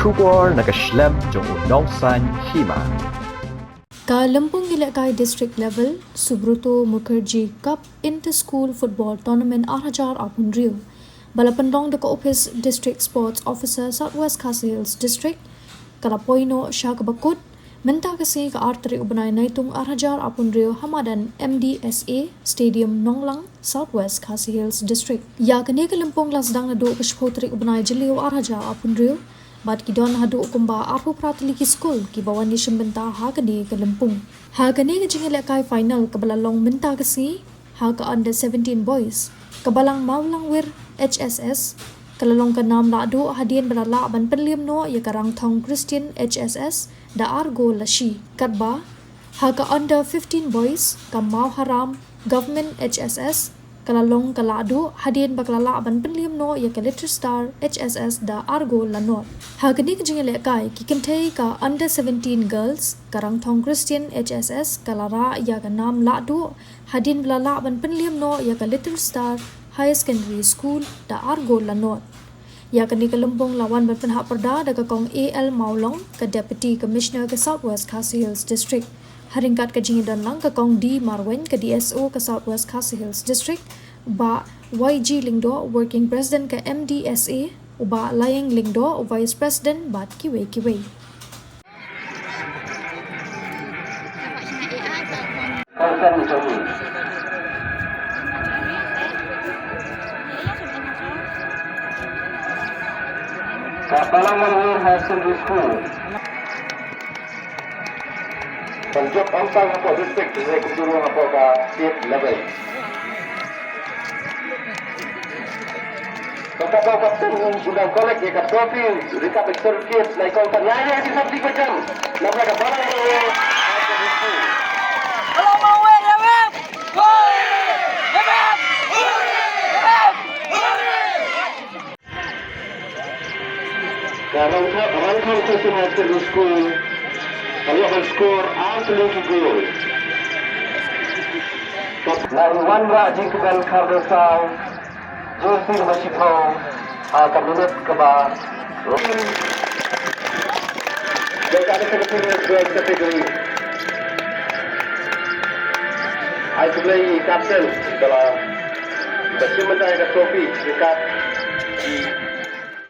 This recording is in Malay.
Shukor nakaslem jong unong san Hima. Ka Lampung Ilakai District Level, Subroto Mukherjee Cup Inter-School Football Tournament 2018 Rio. Balapandong deka Ophis District Sports Officer Southwest Khasi Hills District, Kalapoino Shakabakut, Menta kasi ka arteri ubnay naitung 2018 Rio Hamadan MDSA Stadium Nonglang, Southwest Khasi Hills District. Ya kani ka Lampung lasdang na do kashpotri ubnay jeliw 2018 Rio. Bat kidon hadu kumba arpu pratliki school ki bawan ni simbenta ha kani ke Lampung. Ha kani ke jingile kai final kabalalong menta kasi ha ka under 17 boys. Kabalang maulang wir HSS kalalong ka nam ladu hadien balala ban penliam no ya karang thong Christian HSS da argo lashi katba ha ka under 15 boys ka mau haram government HSS kalalong kalado hadien baklala ban penliam no ya ka Little Star HSS da argo lanot. Hagani ka jingile kai ki kintay ka under 17 girls karang thong Christian HSS kalara ya ka nam lado hadien balala ban penliam no ya ka Little Star High Secondary School da argo lanot. Ya kani ka Lampung lawan ban penhak perda daga kong AL Maulong ka Deputy Commissioner ka Southwest Khasi Hills District. Haringkat ka jingidan lang ka kong D Marwen ka DSO ka Southwest Khasi Hills District, ba YG Lingdo Working President ka MDSA, uba Layang Lingdo Vice President bat kiwe-kiwe. Kapalangan High Secondary School. Penjok angkang apa district saya kesuruh apa ke state level. Kapag kapten sudah kolek ya kaprofi, rekap sertifikat naik kau tanya di sabdi macam. Nama kapal ini. Hello, Mawe, Yabab. Yabab. Rangkang Christian High Secondary School. Kalau skor absolute goal. Dari Wanda jingkuban Kardasau, Josir Masiko, kabinet keba. Mereka ada sekitar 12 kategori. I play captain kalau bersimentai ke trofi dekat di